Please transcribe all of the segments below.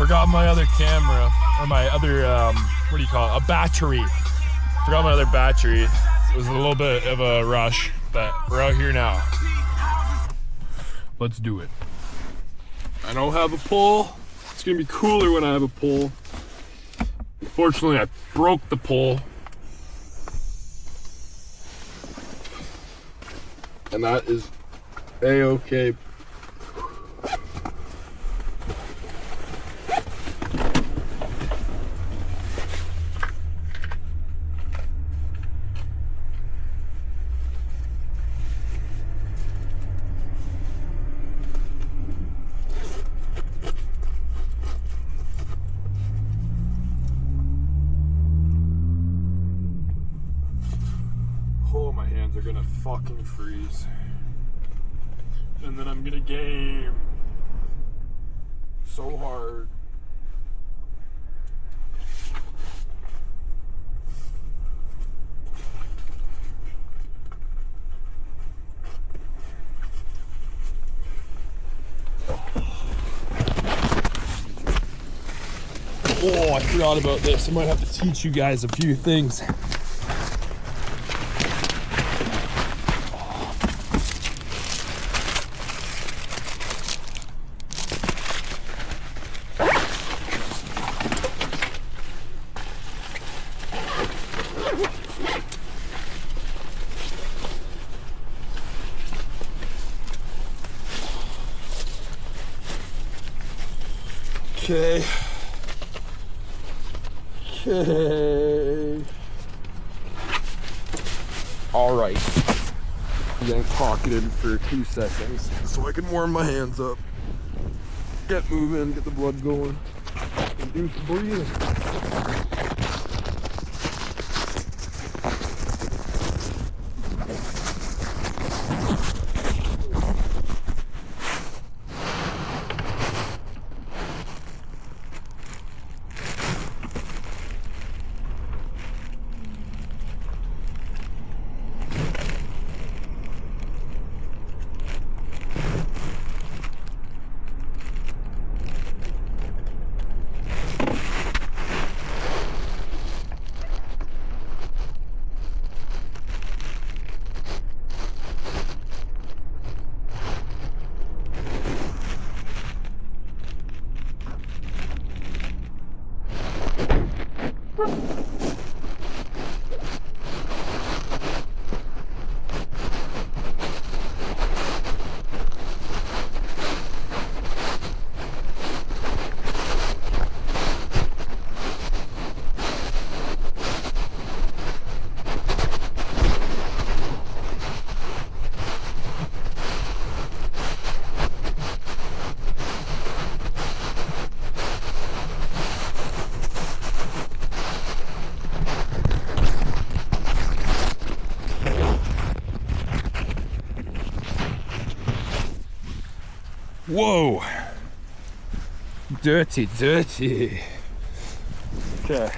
Forgot my other camera, or my other, what do you call it? A battery. Forgot my other battery. It was a little bit of a rush, but we're out here now. Let's do it. I don't have a pole. It's gonna be cooler when I have a pole. Unfortunately, I broke the pole. And that is A-okay. Oh, my hands are gonna fucking freeze. And then I'm gonna game so hard. Oh, I forgot about this. I might have to teach you guys a few things. Okay. All right. I'm getting pocketed for 2 seconds so I can warm my hands up. Get moving, get the blood going, and do some breathing. Whoa! Dirty, dirty. Okay.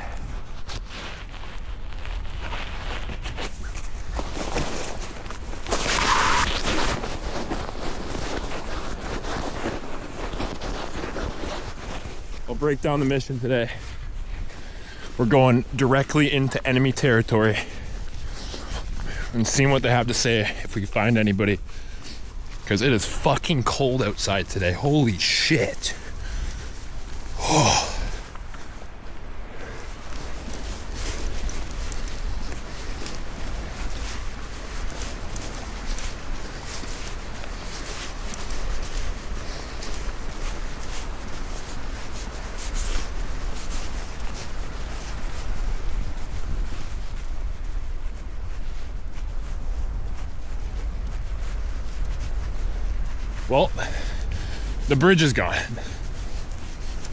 I'll break down the mission today. We're going directly into enemy territory and seeing what they have to say if we can find anybody. Because it is fucking cold outside today. Holy shit. Oh. Well, the bridge is gone.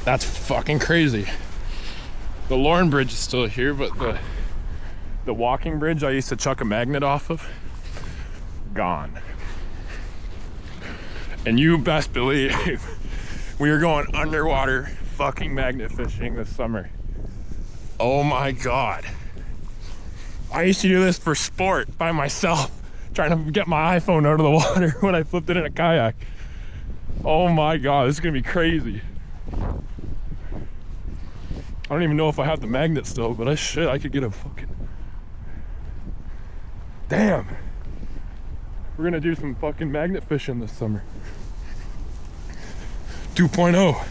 That's fucking crazy. The Lorne Bridge is still here, but the walking bridge I used to chuck a magnet off of, gone. And you best believe we are going underwater fucking magnet fishing this summer. Oh my God. I used to do this for sport by myself, trying to get my iPhone out of the water when I flipped it in a kayak. Oh my God, this is gonna be crazy. I don't even know if I have the magnet still, but I could get a fucking... Damn! We're gonna do some fucking magnet fishing this summer. 2.0.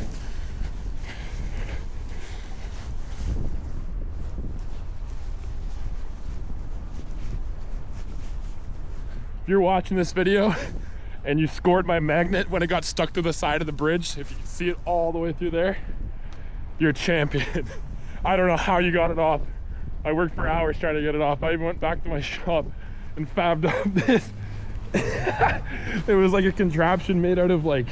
If you're watching this video and you scored my magnet when it got stuck to the side of the bridge, if you can see it all the way through there, you're a champion. I don't know how you got it off. I worked for hours trying to get it off. I even went back to my shop and fabbed up this. It was like a contraption made out of like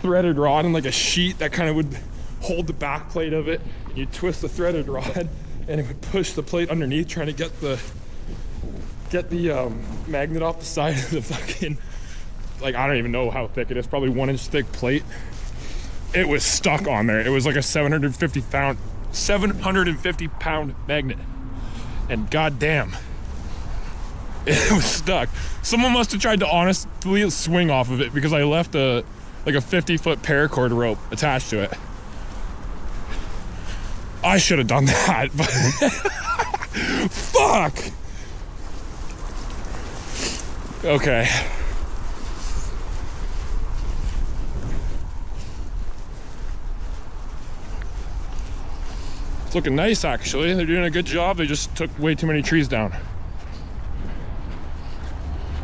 threaded rod and like a sheet that kind of would hold the back plate of it. You twist the threaded rod and it would push the plate underneath, trying to get the magnet off the side of the fucking, like, I don't even know how thick it is, probably 1 inch thick plate. It was stuck on there. It was like a 750 pound magnet, and goddamn, it was stuck. Someone must have tried to honestly swing off of it, because I left a 50-foot paracord rope attached to it. I should have done that, but fuck. Okay. It's looking nice, actually. They're doing a good job. They just took way too many trees down.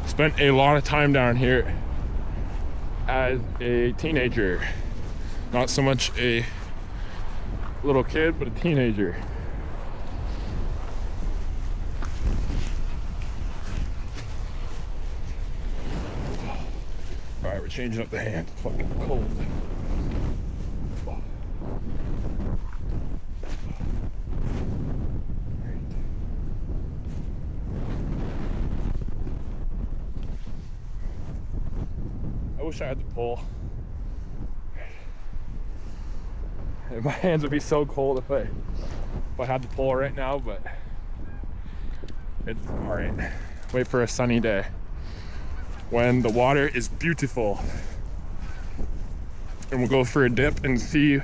Spent a lot of time down here as a teenager. Not so much a little kid, but a teenager. Alright, we're changing up the hand. It's fucking cold. I wish I had the pole. My hands would be so cold if I had the pole right now, but it's alright. Wait for a sunny day when the water is beautiful, and we'll go for a dip and see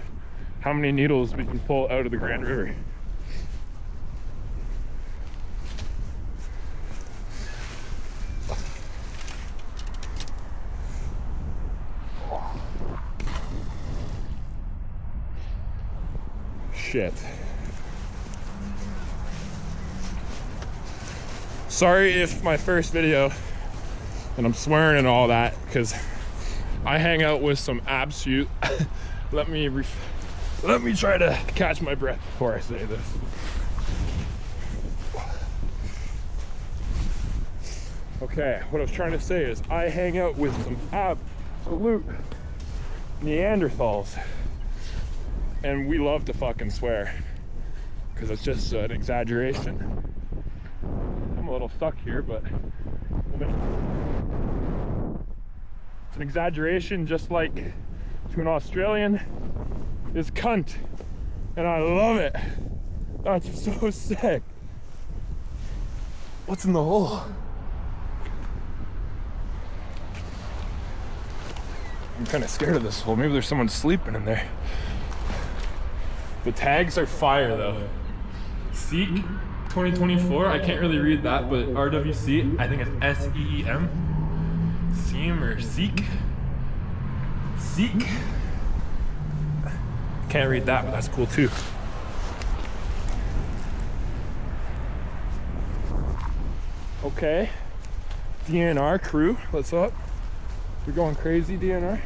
how many needles we can pull out of the Grand River. Shit. Sorry if my first video and I'm swearing and all that, because I hang out with some absolute let me try to catch my breath before I say this. Okay, what I was trying to say is I hang out with some absolute Neanderthals, and we love to fucking swear because it's just an exaggeration. I'm a little stuck here, but it's an exaggeration, just like to an Australian is cunt, and I love it. That's so sick. What's in the hole? I'm kind of scared of this hole. Maybe there's someone sleeping in there. The tags are fire though. Seek 2024. I can't really read that, but RWC. I think it's SEEM. Seem or Seek. Seek. Can't read that, but that's cool too. Okay. DNR crew, what's up? We're going crazy, DNR.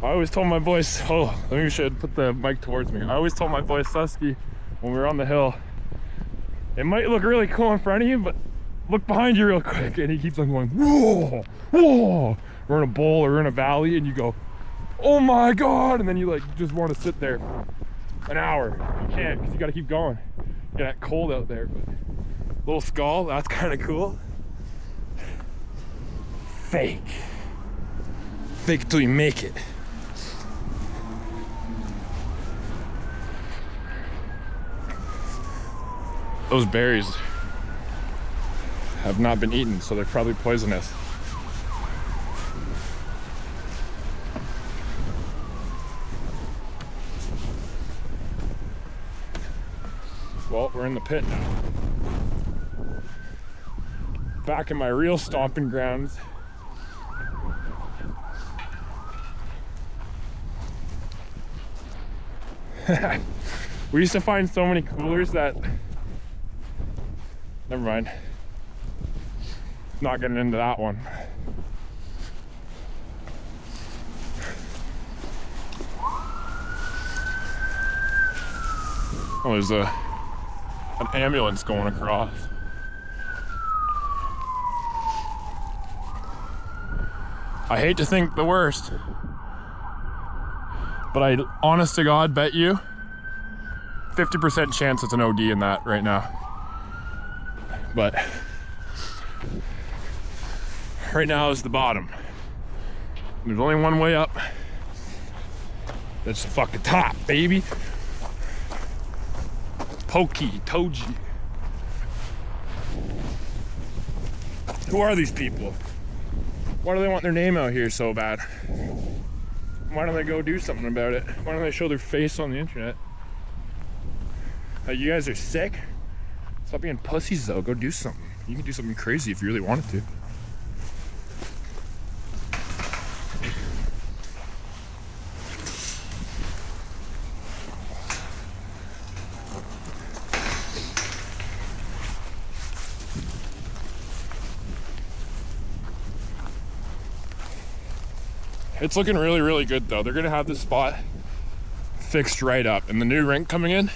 I always told my boys, maybe we should put the mic towards me. I always told my boy Susky when we were on the hill, it might look really cool in front of you, but look behind you real quick. And he keeps on going, whoa, whoa. We're in a bowl or we're in a valley, and you go, oh my God. And then you just want to sit there for an hour. You can't, because you got to keep going. You got that cold out there. But little skull, that's kind of cool. Fake. Fake till you make it. those berries have not been eaten, so they're probably poisonous. Well, we're in the pit now. Back in my real stomping grounds. We used to find so many coolers that... Never mind. Not getting into that one. Oh, there's an ambulance going across. I hate to think the worst, but I honest to God bet you 50% chance it's an OD in that right now. But right now is the bottom. There's only one way up. That's the fucking top, baby. Pokey, Toji. Who are these people? Why do they want their name out here so bad? Why don't they go do something about it? Why don't they show their face on the internet? You guys are sick? Stop being pussies though, go do something. You can do something crazy if you really wanted to. It's looking really, really good though. They're gonna have this spot fixed right up, and the new rink coming in.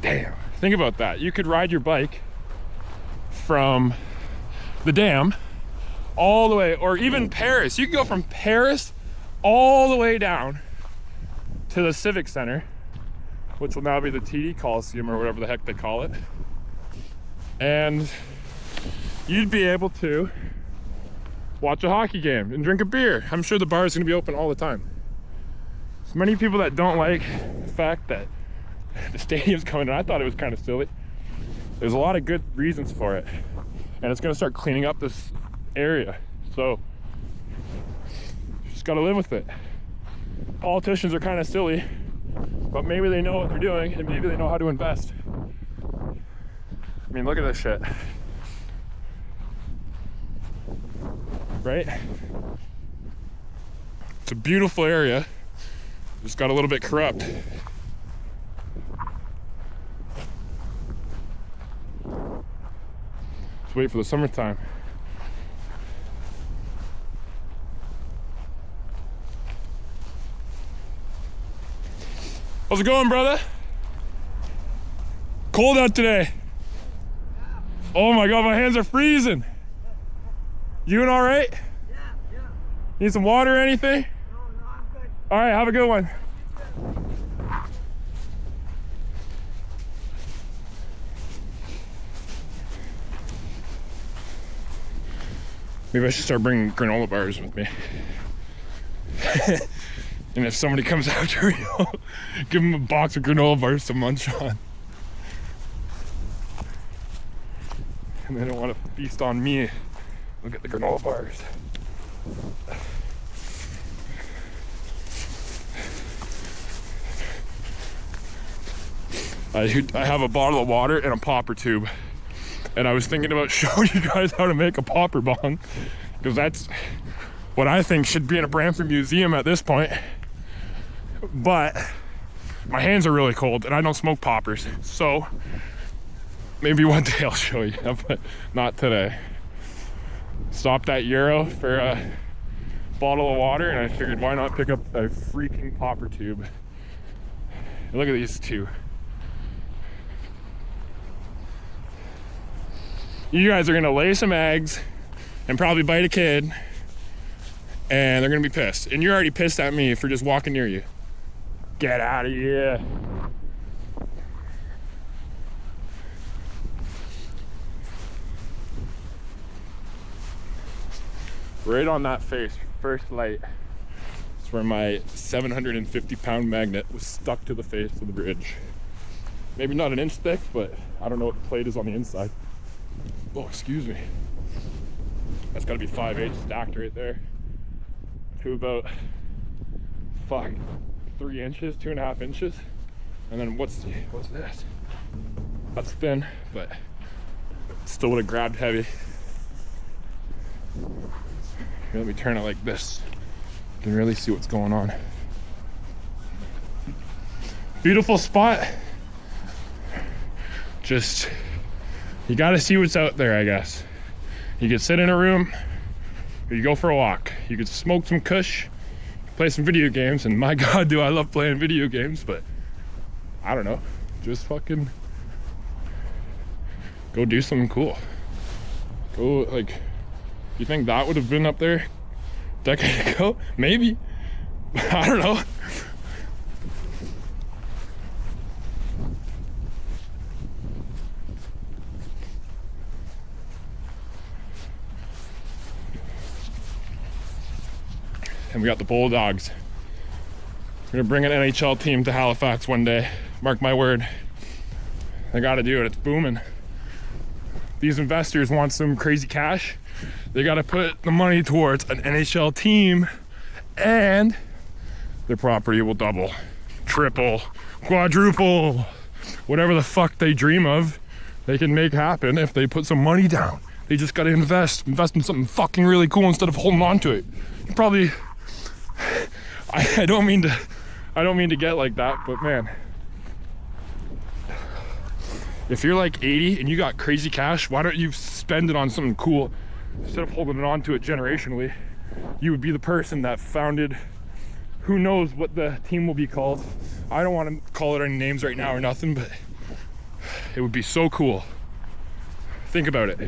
Damn, think about that. You could ride your bike from the dam all the way, or even Paris. You could go from Paris all the way down to the Civic Center, which will now be the TD Coliseum or whatever the heck they call it. And you'd be able to watch a hockey game and drink a beer. I'm sure the bar is gonna be open all the time. So many people that don't like the fact that the stadium's coming in, I thought it was kind of silly. There's a lot of good reasons for it. And it's gonna start cleaning up this area. So, you just gotta live with it. Politicians are kind of silly, but maybe they know what they're doing and maybe they know how to invest. I mean, look at this shit. Right? It's a beautiful area. Just got a little bit corrupt. Let's wait for the summertime. How's it going, brother? Cold out today. Oh my God, my hands are freezing. You doing all right? Yeah. Need some water or anything? No, I'm good. All right, have a good one. Maybe I should start bringing granola bars with me. And if somebody comes after me, I'll give them a box of granola bars to munch on. And they don't want to feast on me. Look at the granola bars. I have a bottle of water and a popper tube. And I was thinking about showing you guys how to make a popper bong, because that's what I think should be in a Brantford museum at this point. But my hands are really cold and I don't smoke poppers. So maybe one day I'll show you, but not today. Stopped at Euro for a bottle of water and I figured why not pick up a freaking popper tube. And look at these two. You guys are gonna lay some eggs and probably bite a kid and they're gonna be pissed. And you're already pissed at me for just walking near you. Get out of here. Right on that face, first light. It's where my 750-pound magnet was stuck to the face of the bridge. Maybe not an inch thick, but I don't know what the plate is on the inside. Oh, excuse me. That's gotta be 5/8 stacked right there. To about, 3 inches, 2.5 inches. And then what's this? That's thin, but still would have grabbed heavy. Here, let me turn it like this. You can really see what's going on. Beautiful spot. Just, you gotta see what's out there, I guess. You could sit in a room, or you go for a walk. You could smoke some kush, play some video games, and my God, do I love playing video games, but I don't know, just fucking go do something cool. Go, like, you think that would have been up there a decade ago? Maybe. I don't know. And we got the Bulldogs. We're gonna bring an NHL team to Halifax one day. Mark my word. They gotta do it, it's booming. These investors want some crazy cash. They gotta put the money towards an NHL team, and their property will double, triple, quadruple. Whatever the fuck they dream of, they can make happen if they put some money down. They just gotta invest in something fucking really cool instead of holding on to it. You probably, I don't mean to get like that, but man, if you're like 80 and you got crazy cash, why don't you spend it on something cool instead of holding on to it generationally? You would be the person that founded, who knows what the team will be called. I don't want to call it any names right now or nothing, but it would be so cool. Think about it.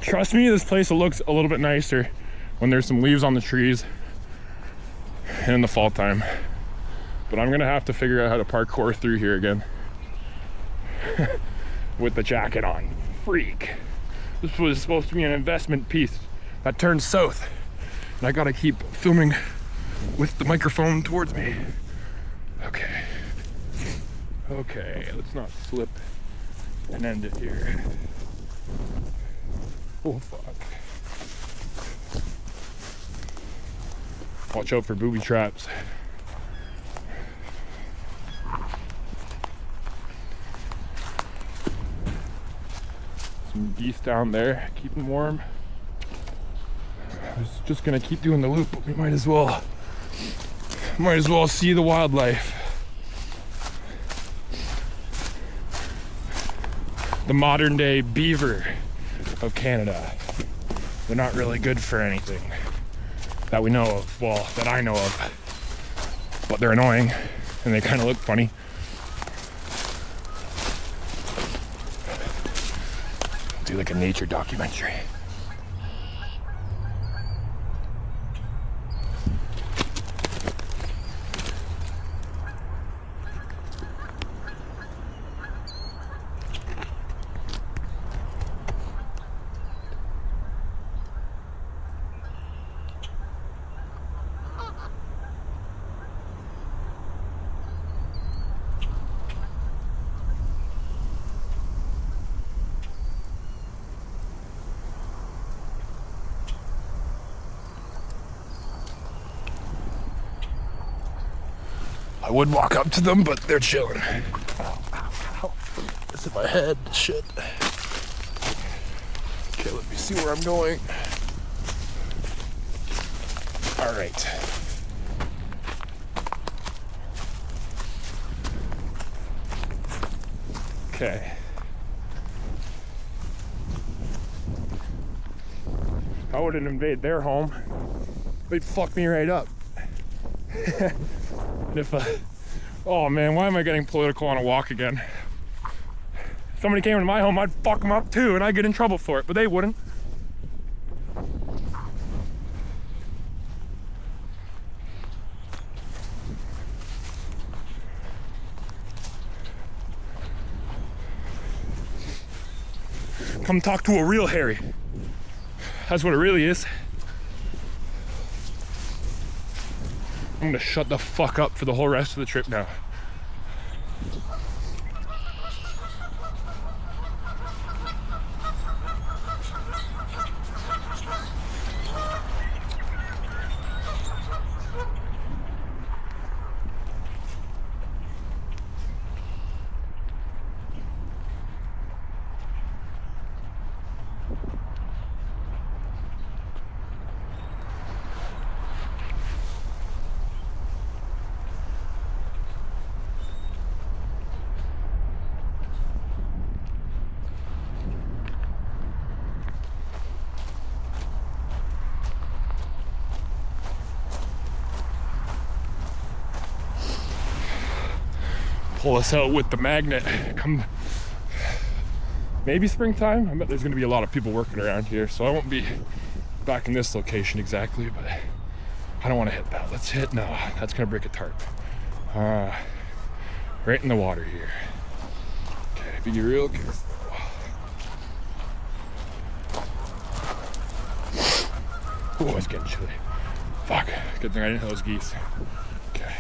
Trust me, this place looks a little bit nicer when there's some leaves on the trees and in the fall time. But I'm gonna have to figure out how to parkour through here again with the jacket on. Freak. This was supposed to be an investment piece that turned south, and I gotta keep filming with the microphone towards me. Okay, let's not slip and end it here. Oh fuck. Watch out for booby traps. Some geese down there, keeping warm. I was just gonna keep doing the loop, but we might as well see the wildlife. The modern day beaver of Canada. They're not really good for anything that we know of, well, that I know of, but they're annoying and they kind of look funny. Do like a nature documentary. I would walk up to them, but they're chilling. Ow. It's in my head. Shit. Okay, let me see where I'm going. All right. Okay. I wouldn't invade their home. They'd fuck me right up. If oh man, why am I getting political on a walk again? If somebody came into my home, I'd fuck them up too, and I'd get in trouble for it, but they wouldn't. Come talk to a real Harry. That's what it really is. I'm gonna shut the fuck up for the whole rest of the trip now. Pull us out with the magnet. Come, maybe springtime. I bet there's gonna be a lot of people working around here, so I won't be back in this location exactly, but I don't want to hit that. Let's hit, no, that's gonna break a tarp. Right in the water here. Okay, be real careful. Oh, it's getting chilly. Fuck, good thing I didn't hit those geese. Okay.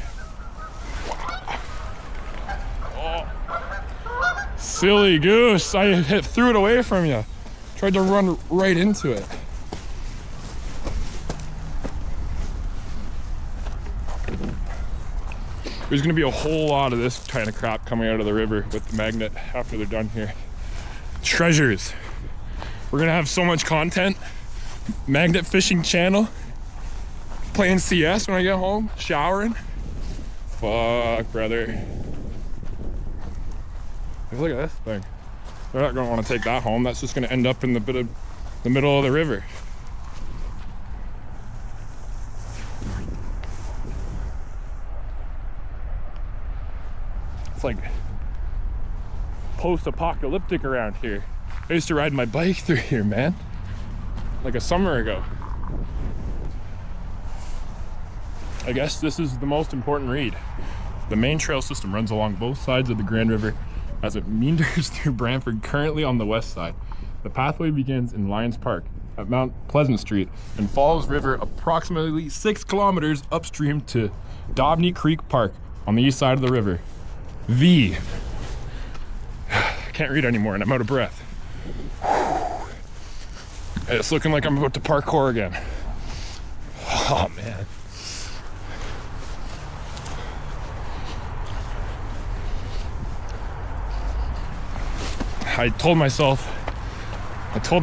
Silly goose, I threw it away from you. Tried to run right into it. There's gonna be a whole lot of this kind of crap coming out of the river with the magnet after they're done here. Treasures. We're gonna have so much content. Magnet fishing channel. Playing CS when I get home. Showering. Fuck, brother. Look at this thing. They're not gonna want to take that home. That's just gonna end up in the middle of the river. It's like post-apocalyptic around here. I used to ride my bike through here, man. Like a summer ago. I guess this is the most important read. The main trail system runs along both sides of the Grand River as it meanders through Brantford, currently on the west side. The pathway begins in Lions Park at Mount Pleasant Street and follows river approximately 6 kilometers upstream to Dobney Creek Park on the east side of the river. I can't read anymore and I'm out of breath. It's looking like I'm about to parkour again. Oh man. I told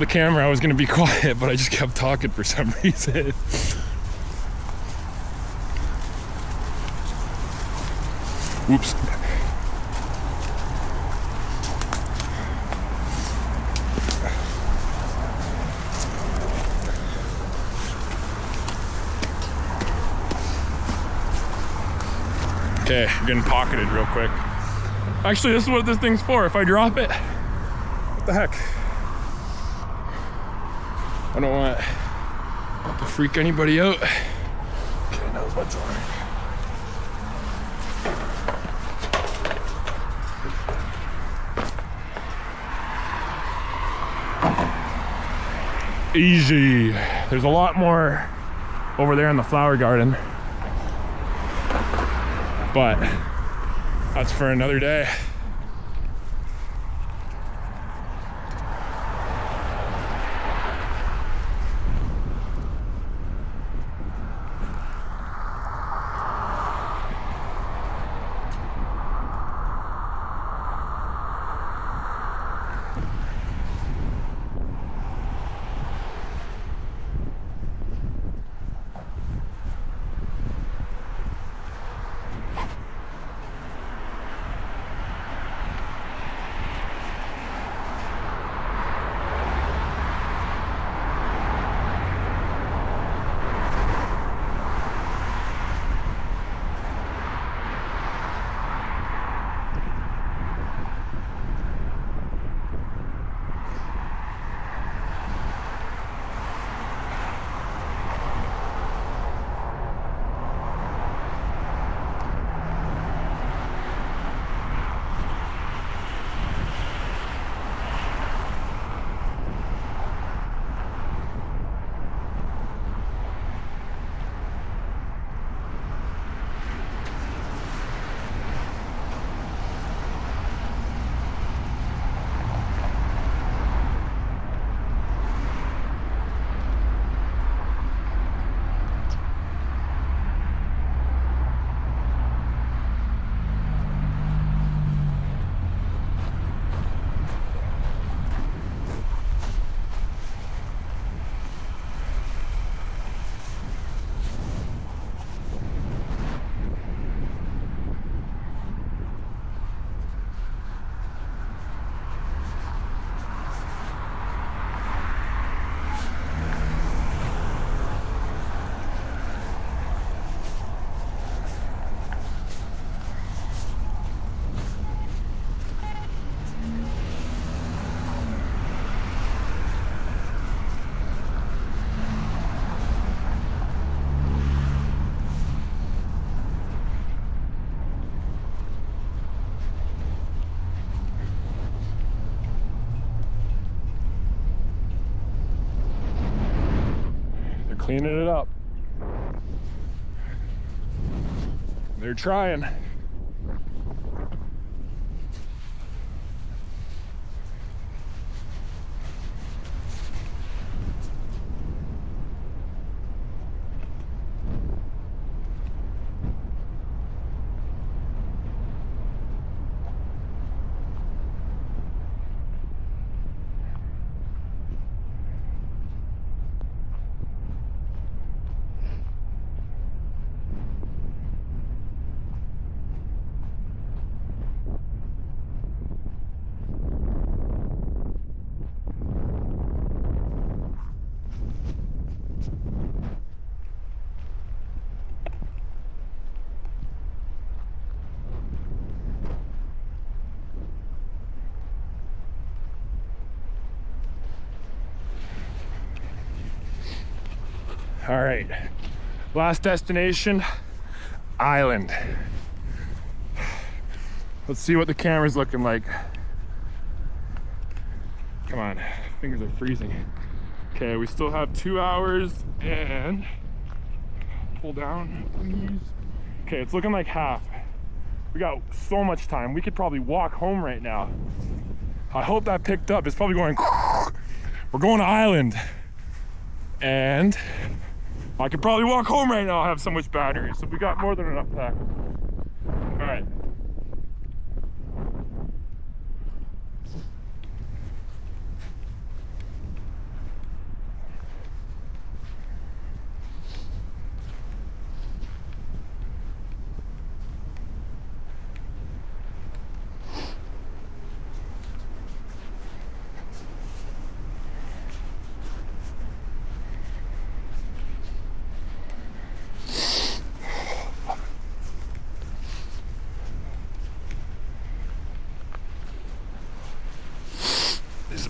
the camera I was gonna be quiet, but I just kept talking for some reason. Whoops. Okay, I'm getting pocketed real quick. Actually, this is what this thing's for. If I drop it, what the heck? I don't want to freak anybody out. Okay, that was what's on. Easy. There's a lot more over there in the flower garden, but that's for another day. cleaning it up. They're trying. All right, last destination, island. Let's see what the camera's looking like. Come on, fingers are freezing. Okay, we still have 2 hours and pull down, please. Okay, it's looking like half. We got so much time. We could probably walk home right now. I hope that picked up. It's probably going, we're going to island. And I could probably walk home right now. I have so much battery, so we got more than enough pack. All right.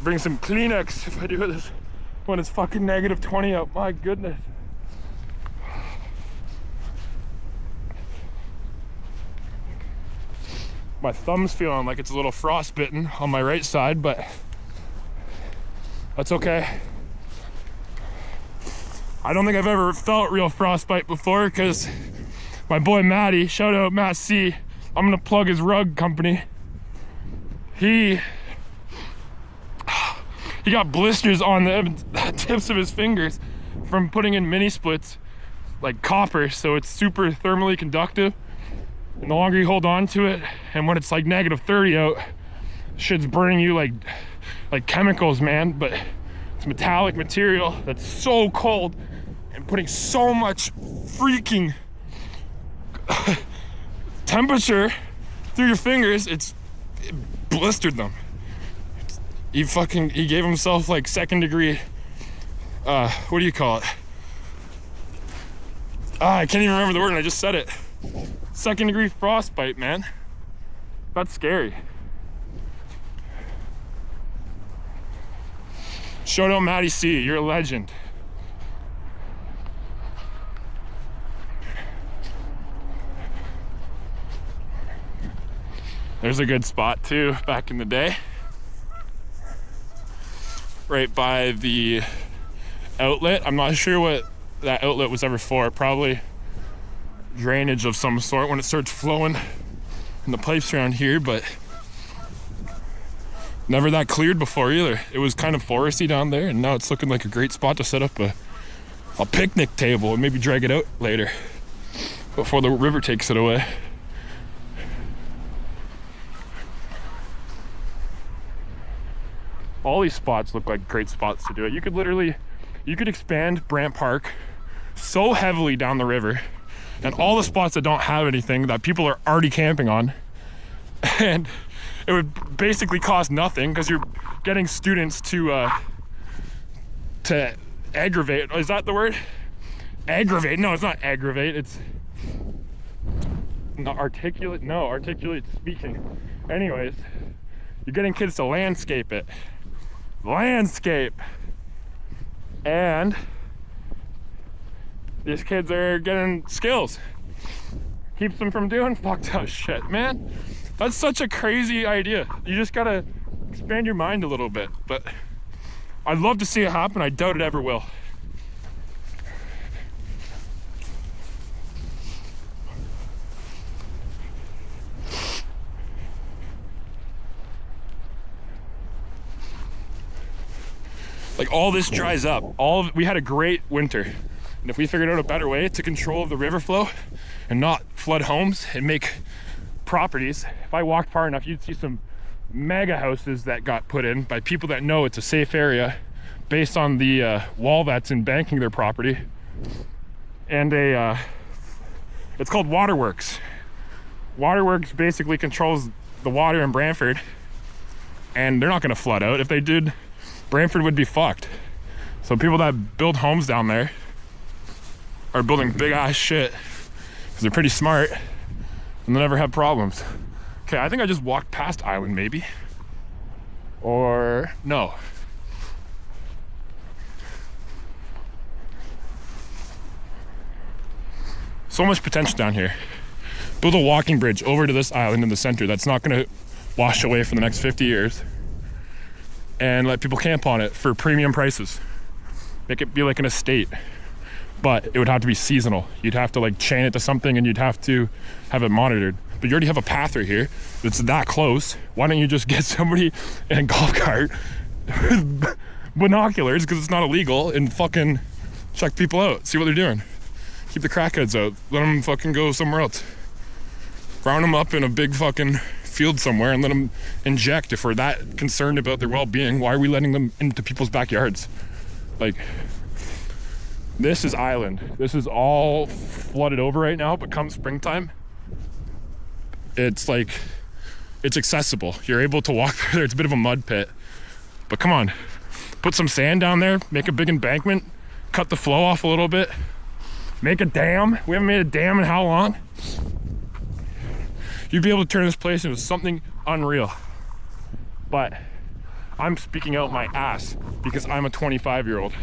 Bring some Kleenex if I do this when it's fucking negative 20 out. My goodness. My thumb's feeling like it's a little frostbitten on my right side, but that's okay. I don't think I've ever felt real frostbite before because my boy Matty, shout out Matt C, I'm gonna plug his rug company. He got blisters on the tips of his fingers from putting in mini splits, like copper, so it's super thermally conductive. And the longer you hold on to it, and when it's like negative 30 out, shit's burning you like chemicals, man. But it's metallic material that's so cold and putting so much freaking temperature through your fingers, it blistered them. He gave himself like second degree, what do you call it? I can't even remember the word and I just said it. Second degree frostbite, man. That's scary. Shout out Matty C, you're a legend. There's a good spot too, back in the day. Right by the outlet. I'm not sure what that outlet was ever for. Probably drainage of some sort when it starts flowing in the pipes around here, but never that cleared before either. It was kind of foresty down there, and now it's looking like a great spot to set up a picnic table and maybe drag it out later before the river takes it away. All these spots look like great spots to do it. You could expand Brant Park so heavily down the river, and all the spots that don't have anything that people are already camping on, and it would basically cost nothing because you're getting students to aggravate. Is that the word? Aggravate? No, it's not aggravate. It's not articulate. No, articulate speaking. Anyways, you're getting kids to landscape it. Landscape. And these kids are getting skills. Keeps them from doing fucked up shit, man. That's such a crazy idea. You just gotta expand your mind a little bit. But I'd love to see it happen. I doubt it ever will. Like all this dries up. We had a great winter. And if we figured out a better way to control the river flow and not flood homes and make properties, if I walked far enough, you'd see some mega houses that got put in by people that know it's a safe area based on the wall that's embanking their property. And it's called Waterworks. Waterworks basically controls the water in Brantford, and they're not gonna flood out. If they did, Brantford would be fucked. So people that build homes down there are building big ass shit because they're pretty smart and they'll never have problems. Okay, I think I just walked past Island maybe. Or no. So much potential down here. Build a walking bridge over to this island in the center that's not gonna wash away for the next 50 years. And let people camp on it for premium prices. Make it be like an estate. But it would have to be seasonal. You'd have to like chain it to something and you'd have to have it monitored. But you already have a path right here that's that close. Why don't you just get somebody in a golf cart with binoculars, because it's not illegal, and fucking check people out, see what they're doing. Keep the crackheads out. Let them fucking go somewhere else. Round them up in a big fucking field somewhere and let them inject. If we're that concerned about their well-being, why are we letting them into people's backyards? Like, this is Island. This is all flooded over right now, but come springtime, it's like, it's accessible. You're able to walk through there. It's a bit of a mud pit, but come on, put some sand down there, make a big embankment, cut the flow off a little bit, make a dam. We haven't made a dam in how long? You'd be able to turn this place into something unreal. But I'm speaking out my ass because I'm a 25-year-old.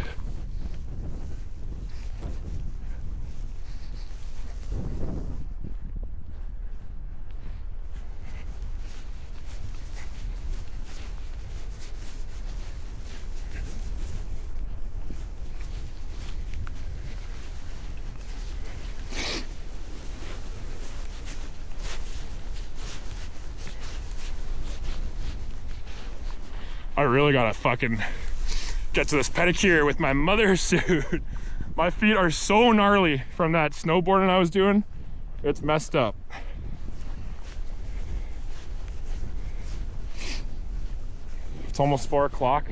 I really gotta fucking get to this pedicure with my mother suit. My feet are so gnarly from that snowboarding I was doing. It's messed up. It's almost 4 o'clock,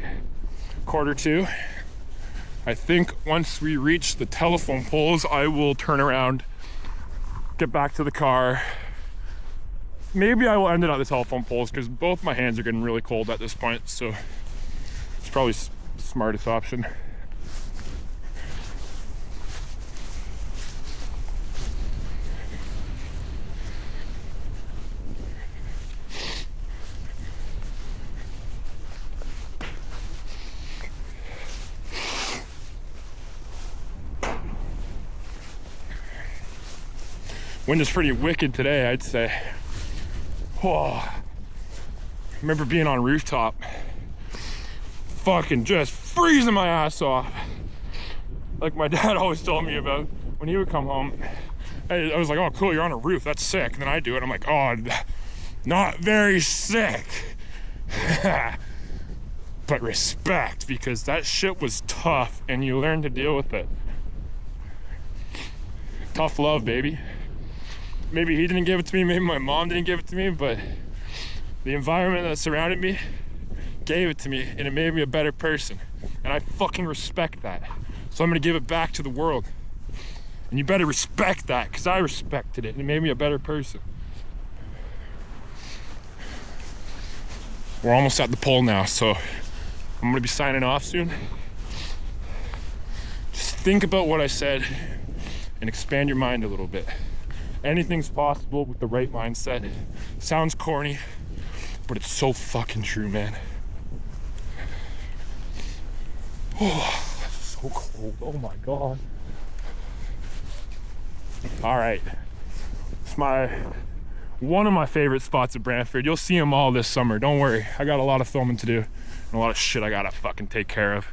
1:45. I think once we reach the telephone poles, I will turn around, get back to the car. Maybe I will end it at the telephone poles because both my hands are getting really cold at this point, so it's probably the smartest option. Wind is pretty wicked today, I'd say. Oh, I remember being on rooftop, fucking just freezing my ass off. Like my dad always told me about when he would come home. I was like, oh cool, you're on a roof, that's sick. And then I do it, I'm like, oh, not very sick. But respect, because that shit was tough and you learn to deal with it. Tough love, baby. Maybe he didn't give it to me, maybe my mom didn't give it to me, but the environment that surrounded me gave it to me, and it made me a better person. And I fucking respect that. So I'm gonna give it back to the world. And you better respect that, because I respected it, and it made me a better person. We're almost at the pole now, so I'm gonna be signing off soon. Just think about what I said and expand your mind a little bit. Anything's possible with the right mindset. Sounds corny, but it's so fucking true, man. Oh, it's so cold. Oh my God. All right. It's one of my favorite spots at Brantford. You'll see them all this summer. Don't worry. I got a lot of filming to do and a lot of shit I gotta fucking take care of.